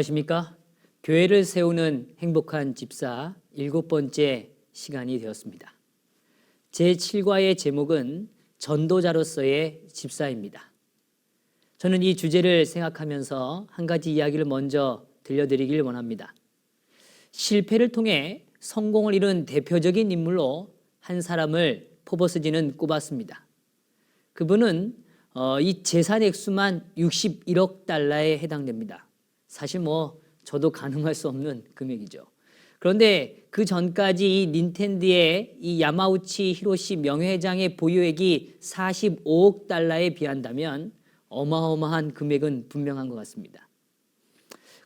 안녕하십니까? 교회를 세우는 행복한 집사 7번째 시간이 되었습니다. 제7과의 제목은 전도자로서의 집사입니다. 저는 이 주제를 생각하면서 한 가지 이야기를 먼저 들려드리길 원합니다. 실패를 통해 성공을 이룬 대표적인 인물로 한 사람을 포버스지는 꼽았습니다. 그분은 이 재산 액수만 61억 달러에 해당됩니다. 사실 저도 가늠할 수 없는 금액이죠. 그런데 그 전까지 이 닌텐도의 이 야마우치 히로시 명예회장의 보유액이 45억 달러에 비한다면 어마어마한 금액은 분명한 것 같습니다.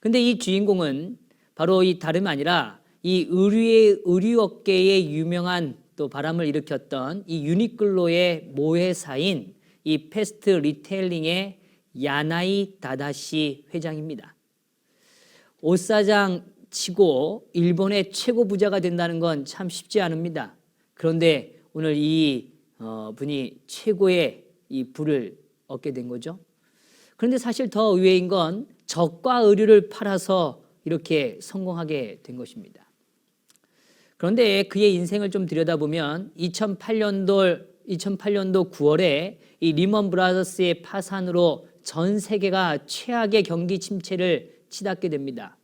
그런데 이 주인공은 바로 이 다름 아니라 이 의류업계의 유명한 또 바람을 일으켰던 이 유니클로의 모회사인 이 패스트 리테일링의 야나이 다다시 회장입니다. 옷사장 치고 일본의 최고 부자가 된다는 건 참 쉽지 않습니다. 그런데 오늘 이 분이 최고의 이 부를 얻게 된 거죠. 그런데 사실 더 의외인 건 적과 의류를 팔아서 이렇게 성공하게 된 것입니다. 그런데 그의 인생을 좀 들여다보면 2008년도 9월에 이 리먼 브라더스의 파산으로 전 세계가 최악의 경기 침체를 치닫게 됩니다.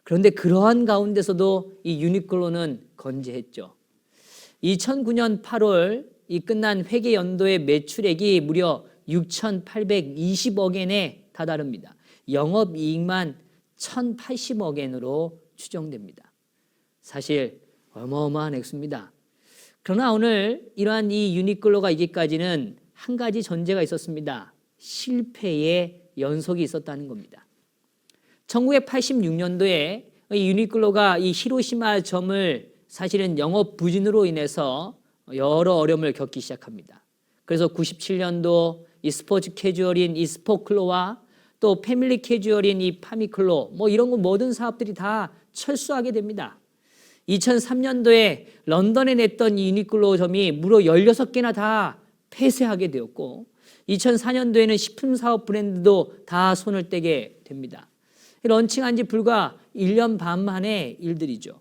그런데 그러한 가운데서도 이 유니클로는 건재했죠. 2009년 8월 이 끝난 회계 연도의 매출액이 무려 6,820억엔에 다다릅니다. 영업이익만 1,080억엔으로 추정됩니다. 사실 어마어마한 액수입니다. 그러나 오늘 이러한 이 유니클로가 이기까지는 한 가지 전제가 있었습니다. 실패의 연속이 있었다는 겁니다. 1986년도에 이 유니클로가 이 히로시마 점을 사실은 영업 부진으로 인해서 여러 어려움을 겪기 시작합니다. 그래서 97년도 이 스포츠 캐주얼인 이 스포클로와 또 패밀리 캐주얼인 이 파미클로 이런 거 모든 사업들이 다 철수하게 됩니다. 2003년도에 런던에 냈던 이 유니클로 점이 무려 16개나 다 폐쇄하게 되었고 2004년도에는 식품 사업 브랜드도 다 손을 떼게 됩니다. 런칭한 지 불과 1년 반 만의 일들이죠.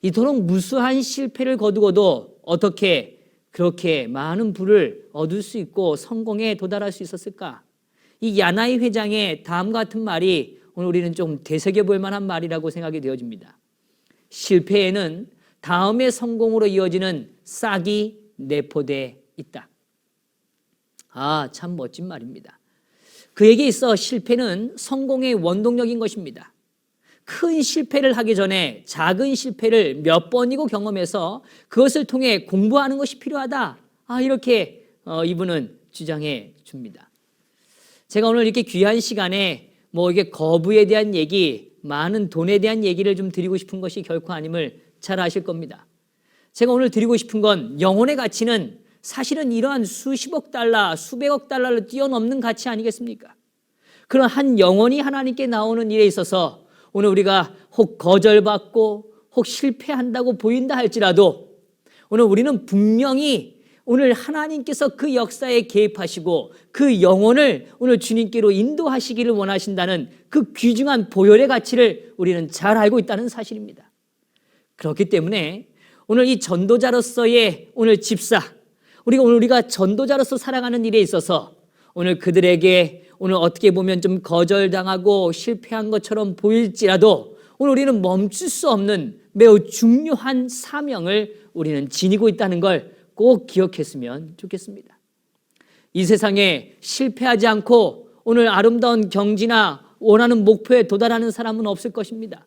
이토록 무수한 실패를 거두고도 어떻게 그렇게 많은 부를 얻을 수 있고 성공에 도달할 수 있었을까? 이 야나이 회장의 다음 같은 말이 오늘 우리는 좀 되새겨볼 만한 말이라고 생각이 되어집니다. 실패에는 다음의 성공으로 이어지는 싹이 내포돼 있다. 참 멋진 말입니다. 그에게 있어 실패는 성공의 원동력인 것입니다. 큰 실패를 하기 전에 작은 실패를 몇 번이고 경험해서 그것을 통해 공부하는 것이 필요하다. 이렇게 이분은 주장해 줍니다. 제가 오늘 이렇게 귀한 시간에 이게 거부에 대한 얘기, 많은 돈에 대한 얘기를 좀 드리고 싶은 것이 결코 아님을 잘 아실 겁니다. 제가 오늘 드리고 싶은 건 영혼의 가치는 사실은 이러한 수십억 달러, 수백억 달러를 뛰어넘는 가치 아니겠습니까? 그런 한 영혼이 하나님께 나오는 일에 있어서 오늘 우리가 혹 거절받고 혹 실패한다고 보인다 할지라도 오늘 우리는 분명히 오늘 하나님께서 그 역사에 개입하시고 그 영혼을 오늘 주님께로 인도하시기를 원하신다는 그 귀중한 보혈의 가치를 우리는 잘 알고 있다는 사실입니다. 그렇기 때문에 오늘 이 전도자로서의 오늘 집사, 우리가 전도자로서 살아가는 일에 있어서 오늘 그들에게 오늘 어떻게 보면 좀 거절당하고 실패한 것처럼 보일지라도 오늘 우리는 멈출 수 없는 매우 중요한 사명을 우리는 지니고 있다는 걸 꼭 기억했으면 좋겠습니다. 이 세상에 실패하지 않고 오늘 아름다운 경지나 원하는 목표에 도달하는 사람은 없을 것입니다.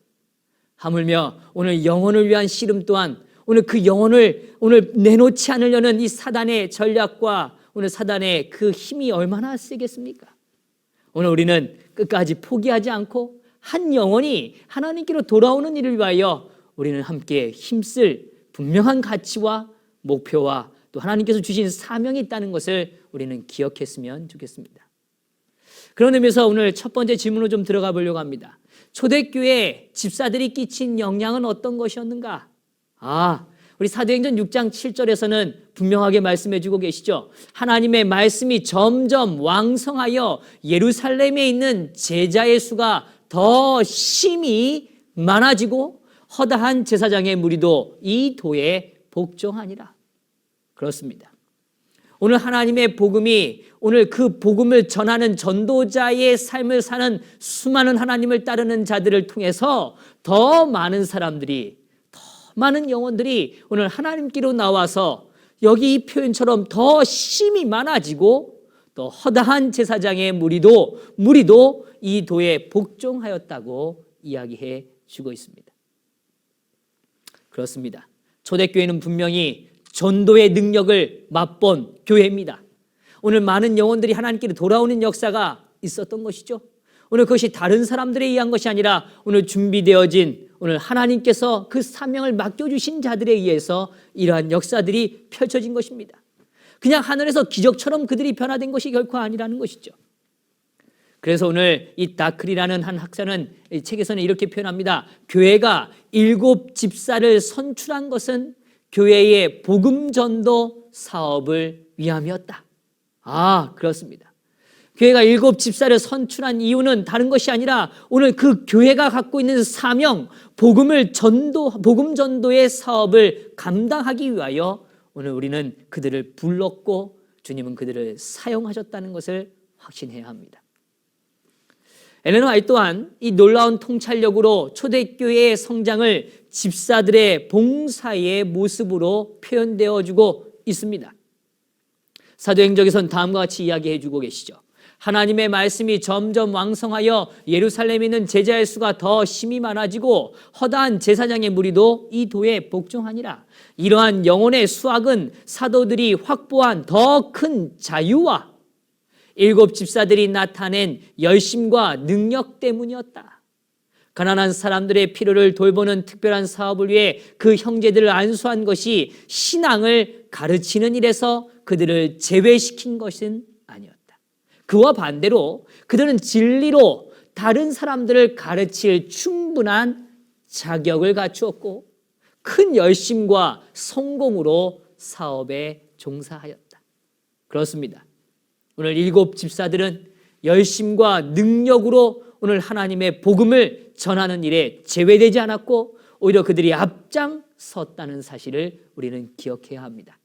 하물며 오늘 영혼을 위한 씨름 또한 오늘 그 영혼을 오늘 내놓지 않으려는 이 사단의 전략과 오늘 사단의 그 힘이 얼마나 세겠습니까? 오늘 우리는 끝까지 포기하지 않고 한 영혼이 하나님께로 돌아오는 일을 위하여 우리는 함께 힘쓸 분명한 가치와 목표와 또 하나님께서 주신 사명이 있다는 것을 우리는 기억했으면 좋겠습니다. 그런 의미에서 오늘 첫 번째 질문으로 좀 들어가 보려고 합니다. 초대교회 집사들이 끼친 영향은 어떤 것이었는가? 우리 사도행전 6장 7절에서는 분명하게 말씀해 주고 계시죠. 하나님의 말씀이 점점 왕성하여 예루살렘에 있는 제자의 수가 더 심히 많아지고 허다한 제사장의 무리도 이 도에 복종하니라. 그렇습니다. 오늘 하나님의 복음이 오늘 그 복음을 전하는 전도자의 삶을 사는 수많은 하나님을 따르는 자들을 통해서 더 많은 사람들이, 더 많은 영혼들이 오늘 하나님께로 나와서 여기 이 표현처럼 더 심히 많아지고 또 허다한 제사장의 무리도 이 도에 복종하였다고 이야기해 주고 있습니다. 그렇습니다. 초대교회는 분명히 전도의 능력을 맛본 교회입니다. 오늘 많은 영혼들이 하나님께로 돌아오는 역사가 있었던 것이죠. 오늘 그것이 다른 사람들에 의한 것이 아니라 오늘 준비되어진 오늘 하나님께서 그 사명을 맡겨주신 자들에 의해서 이러한 역사들이 펼쳐진 것입니다. 그냥 하늘에서 기적처럼 그들이 변화된 것이 결코 아니라는 것이죠. 그래서 오늘 이 다클이라는 한 학자는 이 책에서는 이렇게 표현합니다. 교회가 7 집사를 선출한 것은 교회의 복음 전도 사업을 위함이었다. 그렇습니다. 교회가 7 집사를 선출한 이유는 다른 것이 아니라 오늘 그 교회가 갖고 있는 사명, 복음 전도의 사업을 감당하기 위하여 오늘 우리는 그들을 불렀고 주님은 그들을 사용하셨다는 것을 확신해야 합니다. 엘렌 화이트 또한 이 놀라운 통찰력으로 초대교회의 성장을 집사들의 봉사의 모습으로 표현되어 주고 있습니다. 사도행전에서는 다음과 같이 이야기해 주고 계시죠. 하나님의 말씀이 점점 왕성하여 예루살렘에 있는 제자의 수가 더 심히 많아지고 허다한 제사장의 무리도 이 도에 복종하니라. 이러한 영혼의 수확은 사도들이 확보한 더 큰 자유와 7 집사들이 나타낸 열심과 능력 때문이었다. 가난한 사람들의 필요를 돌보는 특별한 사업을 위해 그 형제들을 안수한 것이 신앙을 가르치는 일에서 그들을 제외시킨 것은 아니었다. 그와 반대로 그들은 진리로 다른 사람들을 가르칠 충분한 자격을 갖추었고 큰 열심과 성공으로 사업에 종사하였다. 그렇습니다. 오늘 7 집사들은 열심과 능력으로 오늘 하나님의 복음을 전하는 일에 제외되지 않았고 오히려 그들이 앞장섰다는 사실을 우리는 기억해야 합니다.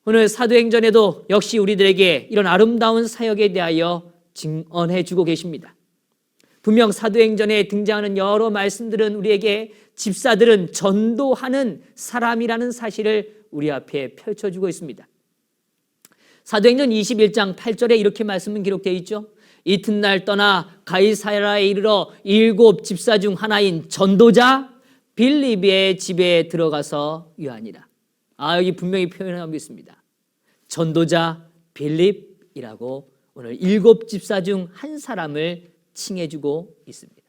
오늘 사도행전에도 역시 우리들에게 이런 아름다운 사역에 대하여 증언해 주고 계십니다. 분명 사도행전에 등장하는 여러 말씀들은 우리에게 집사들은 전도하는 사람이라는 사실을 우리 앞에 펼쳐주고 있습니다. 사도행전 21장 8절에 이렇게 말씀은 기록되어 있죠. 이튿날 떠나 가이사랴에 이르러 7 집사 중 하나인 전도자 빌립의 집에 들어가서 유하니라. 여기 분명히 표현하고 있습니다. 전도자 빌립이라고 오늘 7 집사 중 한 사람을 칭해주고 있습니다.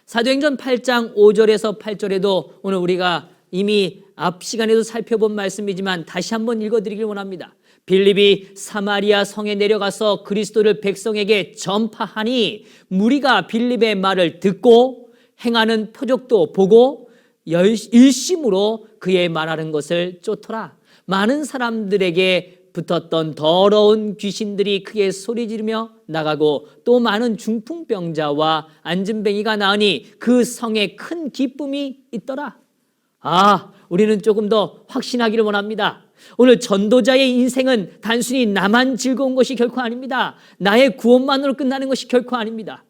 사도행전 8장 5절에서 8절에도 오늘 우리가 이미 앞 시간에도 살펴본 말씀이지만 다시 한번 읽어드리길 원합니다. 빌립이 사마리아 성에 내려가서 그리스도를 백성에게 전파하니 무리가 빌립의 말을 듣고 행하는 표적도 보고 일심으로 그의 말하는 것을 쫓더라. 많은 사람들에게 붙었던 더러운 귀신들이 크게 소리 지르며 나가고 또 많은 중풍병자와 안진뱅이가 나으니 그 성에 큰 기쁨이 있더라. 우리는 조금 더 확신하기를 원합니다. 오늘 전도자의 인생은 단순히 나만 즐거운 것이 결코 아닙니다. 나의 구원만으로 끝나는 것이 결코 아닙니다.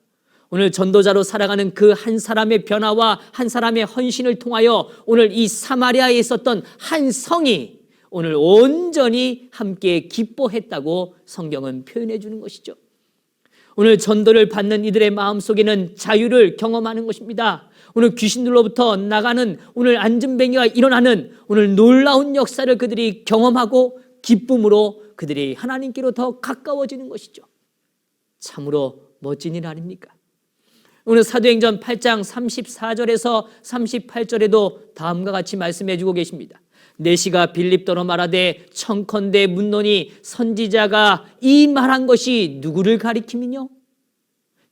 오늘 전도자로 살아가는 그 한 사람의 변화와 한 사람의 헌신을 통하여 오늘 이 사마리아에 있었던 한 성이 오늘 온전히 함께 기뻐했다고 성경은 표현해 주는 것이죠. 오늘 전도를 받는 이들의 마음속에는 자유를 경험하는 것입니다. 오늘 귀신들로부터 나가는 오늘 안진뱅이가 일어나는 오늘 놀라운 역사를 그들이 경험하고 기쁨으로 그들이 하나님께로 더 가까워지는 것이죠. 참으로 멋진 일 아닙니까? 오늘 사도행전 8장 34절에서 38절에도 다음과 같이 말씀해 주고 계십니다. 내시가 빌립더러 말하되 청컨대 묻노니 선지자가 이 말한 것이 누구를 가리킴이뇨?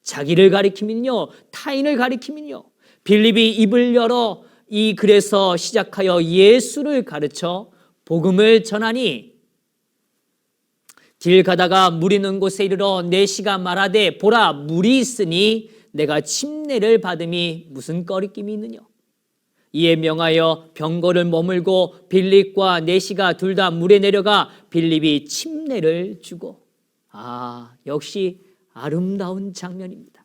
자기를 가리킴이뇨? 타인을 가리킴이뇨? 빌립이 입을 열어 이 글에서 시작하여 예수를 가르쳐 복음을 전하니 길 가다가 물이 있는 곳에 이르러 내시가 말하되 보라 물이 있으니 내가 침례를 받음이 무슨 꺼리낌이 있느냐. 이에 명하여 병거를 머물고 빌립과 내시가 둘 다 물에 내려가 빌립이 침례를 주고. 역시 아름다운 장면입니다.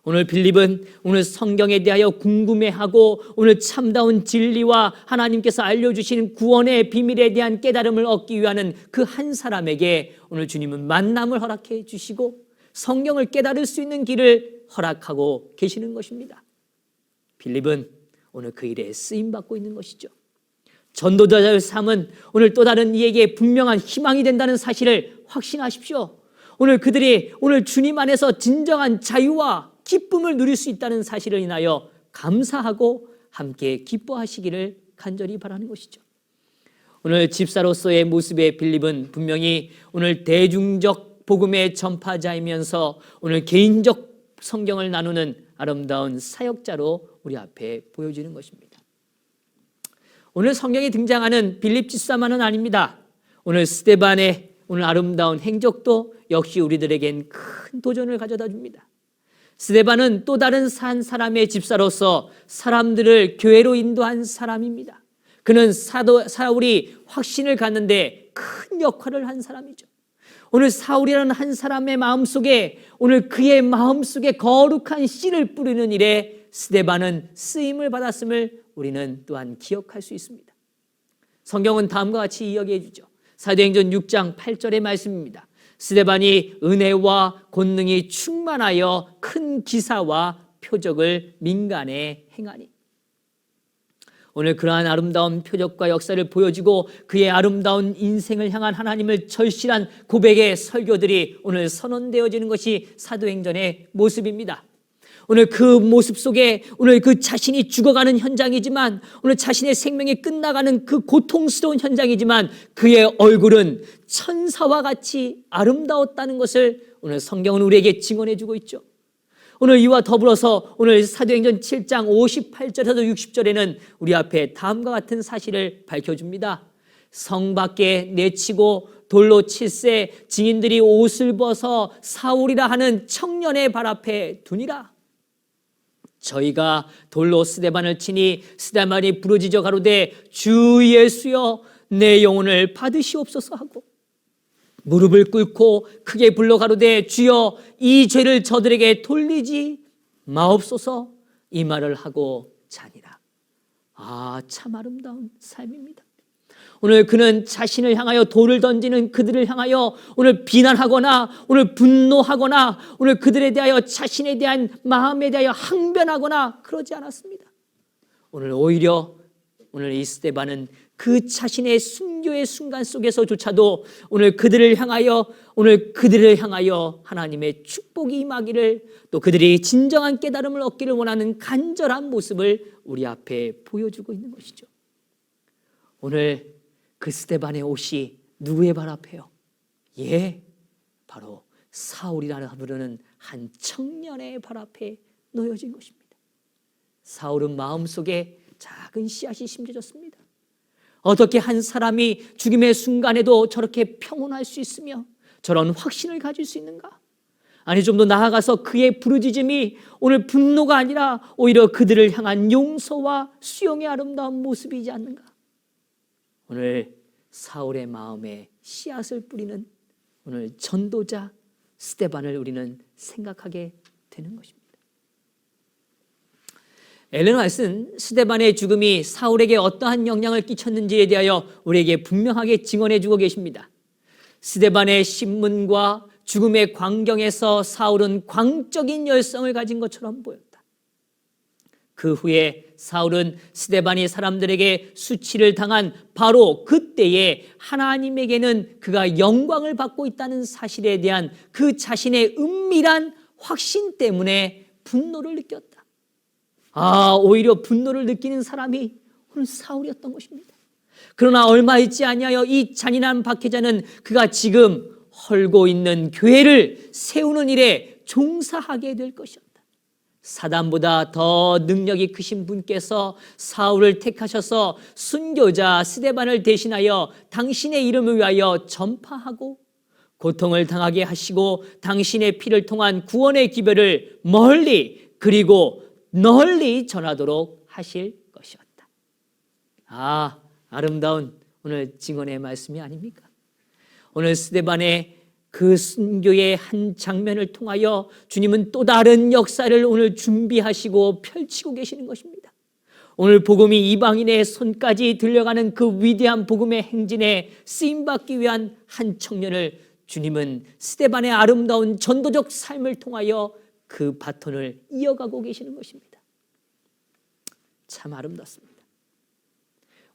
오늘 빌립은 오늘 성경에 대하여 궁금해하고 오늘 참다운 진리와 하나님께서 알려주신 구원의 비밀에 대한 깨달음을 얻기 위한 그 한 사람에게 오늘 주님은 만남을 허락해 주시고 성경을 깨달을 수 있는 길을 허락하고 계시는 것입니다. 빌립은 오늘 그 일에 쓰임받고 있는 것이죠. 전도자의 삶은 오늘 또 다른 이에게 분명한 희망이 된다는 사실을 확신하십시오. 오늘 그들이 오늘 주님 안에서 진정한 자유와 기쁨을 누릴 수 있다는 사실을 인하여 감사하고 함께 기뻐하시기를 간절히 바라는 것이죠. 오늘 집사로서의 모습의 빌립은 분명히 오늘 대중적 복음의 전파자이면서 오늘 개인적 성경을 나누는 아름다운 사역자로 우리 앞에 보여지는 것입니다. 오늘 성경에 등장하는 빌립 집사만은 아닙니다. 오늘 스데반의 오늘 아름다운 행적도 역시 우리들에겐 큰 도전을 가져다 줍니다. 스데반은 또 다른 한 사람의 집사로서 사람들을 교회로 인도한 사람입니다. 그는 사울이 확신을 갖는데 큰 역할을 한 사람이죠. 오늘 사울이라는 한 사람의 마음속에 오늘 그의 마음속에 거룩한 씨를 뿌리는 일에 스데반은 쓰임을 받았음을 우리는 또한 기억할 수 있습니다. 성경은 다음과 같이 이야기해 주죠. 사도행전 6장 8절의 말씀입니다. 스데반이 은혜와 권능이 충만하여 큰 기사와 표적을 민간에 행하니. 오늘 그러한 아름다운 표적과 역사를 보여주고 그의 아름다운 인생을 향한 하나님을 절실한 고백의 설교들이 오늘 선언되어지는 것이 사도행전의 모습입니다. 오늘 그 모습 속에 오늘 그 자신이 죽어가는 현장이지만 오늘 자신의 생명이 끝나가는 그 고통스러운 현장이지만 그의 얼굴은 천사와 같이 아름다웠다는 것을 오늘 성경은 우리에게 증언해 주고 있죠. 오늘 이와 더불어서 오늘 사도행전 7장 58절에서 60절에는 우리 앞에 다음과 같은 사실을 밝혀줍니다. 성 밖에 내치고 돌로 칠세 증인들이 옷을 벗어 사울이라 하는 청년의 발 앞에 두니라. 저희가 돌로 스데반을 치니 스데반이 부르짖어 가로되 주 예수여 내 영혼을 받으시옵소서 하고 무릎을 꿇고 크게 불러 가로되 주여 이 죄를 저들에게 돌리지 마옵소서 이 말을 하고 자니라. 참 아름다운 삶입니다. 오늘 그는 자신을 향하여 돌을 던지는 그들을 향하여 오늘 비난하거나 오늘 분노하거나 오늘 그들에 대하여 자신에 대한 마음에 대하여 항변하거나 그러지 않았습니다. 오늘 오히려 오늘 이 스데반은 그 자신의 순교의 순간 속에서조차도 오늘 그들을 향하여 하나님의 축복이 임하기를 또 그들이 진정한 깨달음을 얻기를 원하는 간절한 모습을 우리 앞에 보여주고 있는 것이죠. 오늘 그 스데반의 옷이 누구의 발 앞에요? 바로 사울이라는 부르는 한 청년의 발 앞에 놓여진 것입니다. 사울은 마음속에 작은 씨앗이 심겨졌습니다. 어떻게 한 사람이 죽임의 순간에도 저렇게 평온할 수 있으며 저런 확신을 가질 수 있는가? 아니 좀 더 나아가서 그의 부르짖음이 오늘 분노가 아니라 오히려 그들을 향한 용서와 수용의 아름다운 모습이지 않는가? 오늘 사울의 마음에 씨앗을 뿌리는 오늘 전도자 스데반을 우리는 생각하게 되는 것입니다. 엘렌 화이트는 스데반의 죽음이 사울에게 어떠한 영향을 끼쳤는지에 대하여 우리에게 분명하게 증언해 주고 계십니다. 스데반의 신문과 죽음의 광경에서 사울은 광적인 열성을 가진 것처럼 보였다. 그 후에 사울은 스데반이 사람들에게 수치를 당한 바로 그때에 하나님에게는 그가 영광을 받고 있다는 사실에 대한 그 자신의 은밀한 확신 때문에 분노를 느꼈다. 오히려 분노를 느끼는 사람이 오늘 사울이었던 것입니다. 그러나 얼마 있지 아니하여 이 잔인한 박해자는 그가 지금 헐고 있는 교회를 세우는 일에 종사하게 될 것이었다. 사단보다 더 능력이 크신 분께서 사울을 택하셔서 순교자 스데반을 대신하여 당신의 이름을 위하여 전파하고 고통을 당하게 하시고 당신의 피를 통한 구원의 기별을 멀리 그리고 널리 전하도록 하실 것이었다. 아름다운 오늘 증언의 말씀이 아닙니까? 오늘 스데반의 그 순교의 한 장면을 통하여 주님은 또 다른 역사를 오늘 준비하시고 펼치고 계시는 것입니다. 오늘 복음이 이방인의 손까지 들려가는 그 위대한 복음의 행진에 쓰임받기 위한 한 청년을 주님은 스데반의 아름다운 전도적 삶을 통하여 그 바톤을 이어가고 계시는 것입니다. 참 아름답습니다.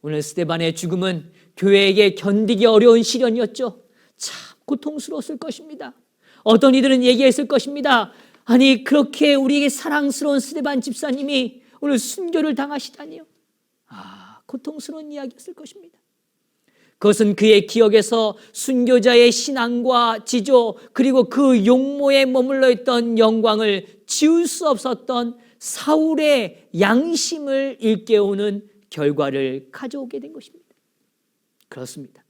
오늘 스데반의 죽음은 교회에게 견디기 어려운 시련이었죠. 참 고통스러웠을 것입니다. 어떤 이들은 얘기했을 것입니다. 아니 그렇게 우리에게 사랑스러운 스데반 집사님이 오늘 순교를 당하시다니요. 고통스러운 이야기였을 것입니다. 그것은 그의 기억에서 순교자의 신앙과 지조 그리고 그 용모에 머물러 있던 영광을 지울 수 없었던 사울의 양심을 일깨우는 결과를 가져오게 된 것입니다. 그렇습니다.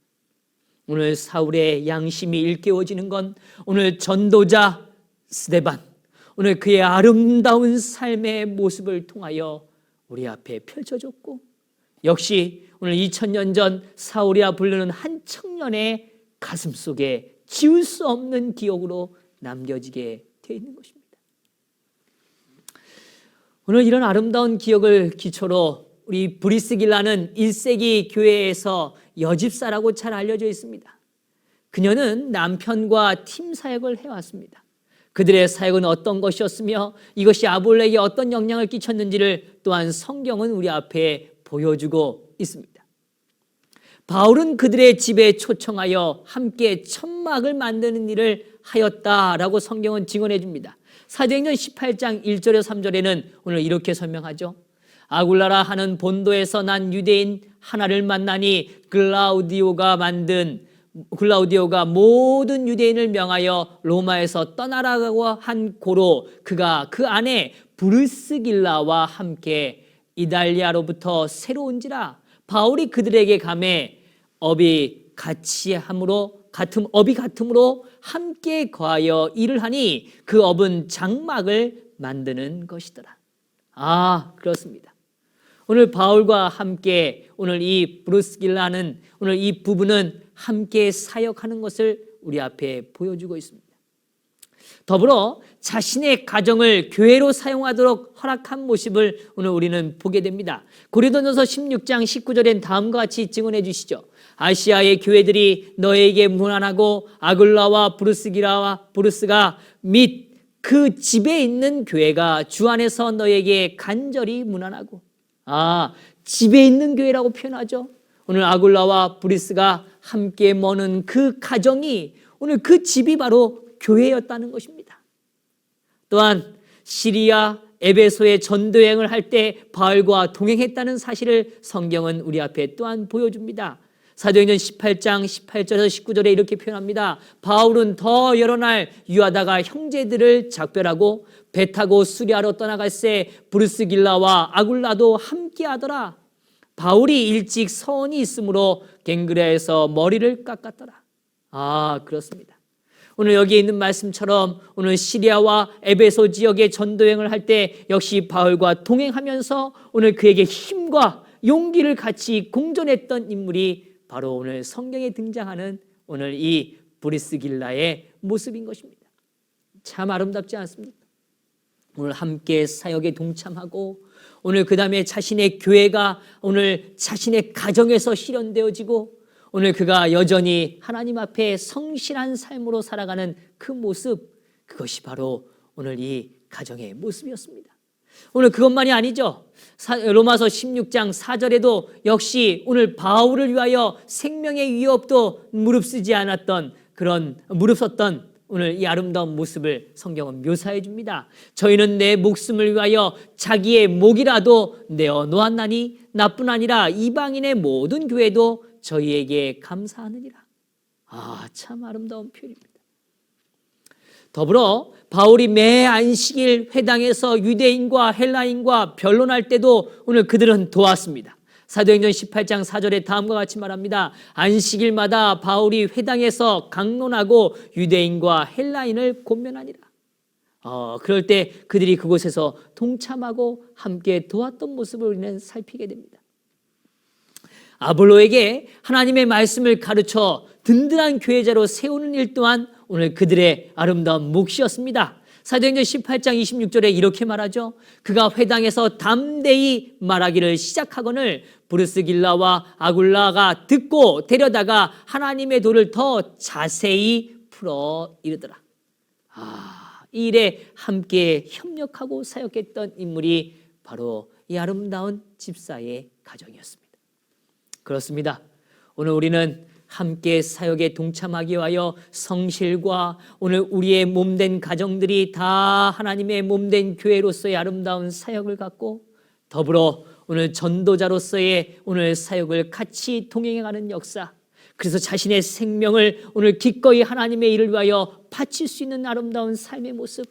오늘 사울의 양심이 일깨워지는 건 오늘 전도자 스데반, 오늘 그의 아름다운 삶의 모습을 통하여 우리 앞에 펼쳐졌고 역시 오늘 2000년 전 사울이라 부르는 한 청년의 가슴 속에 지울 수 없는 기억으로 남겨지게 되어 있는 것입니다. 오늘 이런 아름다운 기억을 기초로 우리 브리스길라는 1세기 교회에서 여집사라고 잘 알려져 있습니다. 그녀는 남편과 팀 사역을 해왔습니다. 그들의 사역은 어떤 것이었으며 이것이 아볼렉에 어떤 영향을 끼쳤는지를 또한 성경은 우리 앞에 보여주고 있습니다. 바울은 그들의 집에 초청하여 함께 천막을 만드는 일을 하였다라고 성경은 증언해 줍니다. 사도행전 18장 1절에서 3절에는 오늘 이렇게 설명하죠. 아굴라라 하는 본도에서 난 유대인 하나를 만나니 글라우디오가 모든 유대인을 명하여 로마에서 떠나라고 한 고로 그가 그 안에 브루스길라와 함께 이달리아로부터 새로 온지라. 바울이 그들에게 가매 업이 같음으로 함께 거하여 일을 하니 그 업은 장막을 만드는 것이더라. 그렇습니다. 오늘 바울과 함께 오늘 이 브루스길라는 오늘 이 부부는 함께 사역하는 것을 우리 앞에 보여주고 있습니다. 더불어 자신의 가정을 교회로 사용하도록 허락한 모습을 오늘 우리는 보게 됩니다. 고린도전서 16장 19절엔 다음과 같이 증언해 주시죠. 아시아의 교회들이 너에게 문안하고 아굴라와 브루스가 및 그 집에 있는 교회가 주 안에서 너에게 간절히 문안하고. 집에 있는 교회라고 표현하죠. 오늘 아굴라와 브루스가 함께 머는 그 가정이 오늘 그 집이 바로 교회였다는 것입니다. 또한 시리아 에베소의 전도여행을 할 때 바울과 동행했다는 사실을 성경은 우리 앞에 또한 보여줍니다. 사도행전 18장 18절에서 19절에 이렇게 표현합니다. 바울은 더 여러 날 유하다가 형제들을 작별하고 배 타고 수리아로 떠나갈새 브루스길라와 아굴라도 함께하더라. 바울이 일찍 서원이 있으므로 갱그레에서 머리를 깎았더라. 그렇습니다. 오늘 여기에 있는 말씀처럼 오늘 시리아와 에베소 지역의 전도여행을 할 때 역시 바울과 동행하면서 오늘 그에게 힘과 용기를 같이 공존했던 인물이 바로 오늘 성경에 등장하는 오늘 이 브리스길라의 모습인 것입니다. 참 아름답지 않습니까? 오늘 함께 사역에 동참하고 오늘 그 다음에 자신의 교회가 오늘 자신의 가정에서 실현되어지고 오늘 그가 여전히 하나님 앞에 성실한 삶으로 살아가는 그 모습, 그것이 바로 오늘 이 가정의 모습이었습니다. 오늘 그것만이 아니죠. 로마서 16장 4절에도 역시 오늘 바울을 위하여 생명의 위협도 무릅쓰지 않았던 무릅썼던 오늘 이 아름다운 모습을 성경은 묘사해 줍니다. 저희는 내 목숨을 위하여 자기의 목이라도 내어 놓았나니 나뿐 아니라 이방인의 모든 교회도 저희에게 감사하느니라. 참 아름다운 표현입니다. 더불어 바울이 매 안식일 회당에서 유대인과 헬라인과 변론할 때도 오늘 그들은 도왔습니다. 사도행전 18장 4절에 다음과 같이 말합니다. 안식일마다 바울이 회당에서 강론하고 유대인과 헬라인을 권면하니라. 그럴 때 그들이 그곳에서 동참하고 함께 도왔던 모습을 우리는 살피게 됩니다. 아볼로에게 하나님의 말씀을 가르쳐 든든한 교회자로 세우는 일 또한 오늘 그들의 아름다운 몫이었습니다. 사도행전 18장 26절에 이렇게 말하죠. 그가 회당에서 담대히 말하기를 시작하거늘 브르스길라와 아굴라가 듣고 데려다가 하나님의 도를 더 자세히 풀어 이르더라. 이 일에 함께 협력하고 사역했던 인물이 바로 이 아름다운 집사의 가정이었습니다. 그렇습니다. 오늘 우리는 함께 사역에 동참하기 위하여 성실과 오늘 우리의 몸된 가정들이 다 하나님의 몸된 교회로서의 아름다운 사역을 갖고 더불어 오늘 전도자로서의 오늘 사역을 같이 동행해가는 역사, 그래서 자신의 생명을 오늘 기꺼이 하나님의 일을 위하여 바칠 수 있는 아름다운 삶의 모습,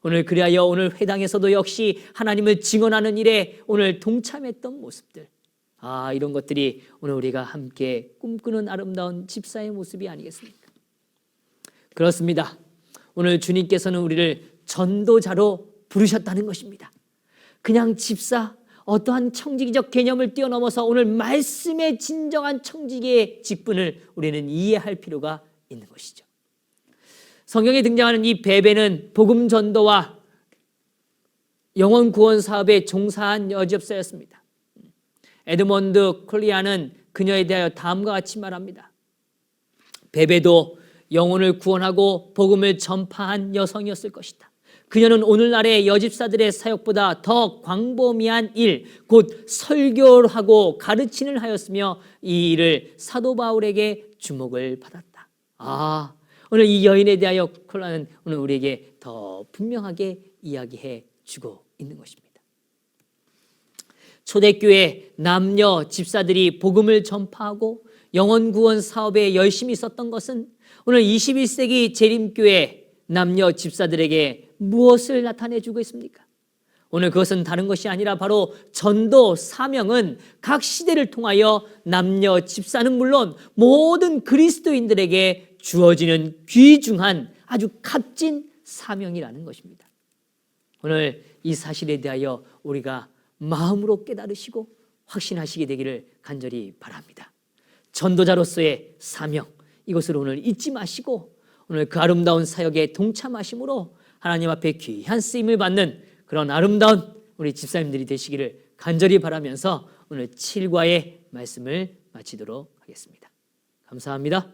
오늘 그리하여 오늘 회당에서도 역시 하나님을 증언하는 일에 오늘 동참했던 모습들, 이런 것들이 오늘 우리가 함께 꿈꾸는 아름다운 집사의 모습이 아니겠습니까? 그렇습니다. 오늘 주님께서는 우리를 전도자로 부르셨다는 것입니다. 그냥 집사, 어떠한 청지기적 개념을 뛰어넘어서 오늘 말씀의 진정한 청지기의 직분을 우리는 이해할 필요가 있는 것이죠. 성경에 등장하는 이 베베는 복음 전도와 영혼 구원 사업에 종사한 여집사였습니다. 에드먼드 콜리아는 그녀에 대하여 다음과 같이 말합니다. 베베도 영혼을 구원하고 복음을 전파한 여성이었을 것이다. 그녀는 오늘날의 여집사들의 사역보다 더 광범위한 일, 곧 설교를 하고 가르치는 하였으며 이 일을 사도 바울에게 주목을 받았다. 오늘 이 여인에 대하여 콜라는 오늘 우리에게 더 분명하게 이야기해 주고 있는 것입니다. 초대교회 남녀 집사들이 복음을 전파하고 영혼 구원 사업에 열심히 썼던 것은 오늘 21세기 재림교회 남녀 집사들에게 무엇을 나타내주고 있습니까? 오늘 그것은 다른 것이 아니라 바로 전도 사명은 각 시대를 통하여 남녀 집사는 물론 모든 그리스도인들에게 주어지는 귀중한 아주 값진 사명이라는 것입니다. 오늘 이 사실에 대하여 우리가 마음으로 깨달으시고 확신하시게 되기를 간절히 바랍니다. 전도자로서의 사명, 이것을 오늘 잊지 마시고 오늘 그 아름다운 사역에 동참하심으로 하나님 앞에 귀한 쓰임을 받는 그런 아름다운 우리 집사님들이 되시기를 간절히 바라면서 오늘 7과의 말씀을 마치도록 하겠습니다. 감사합니다.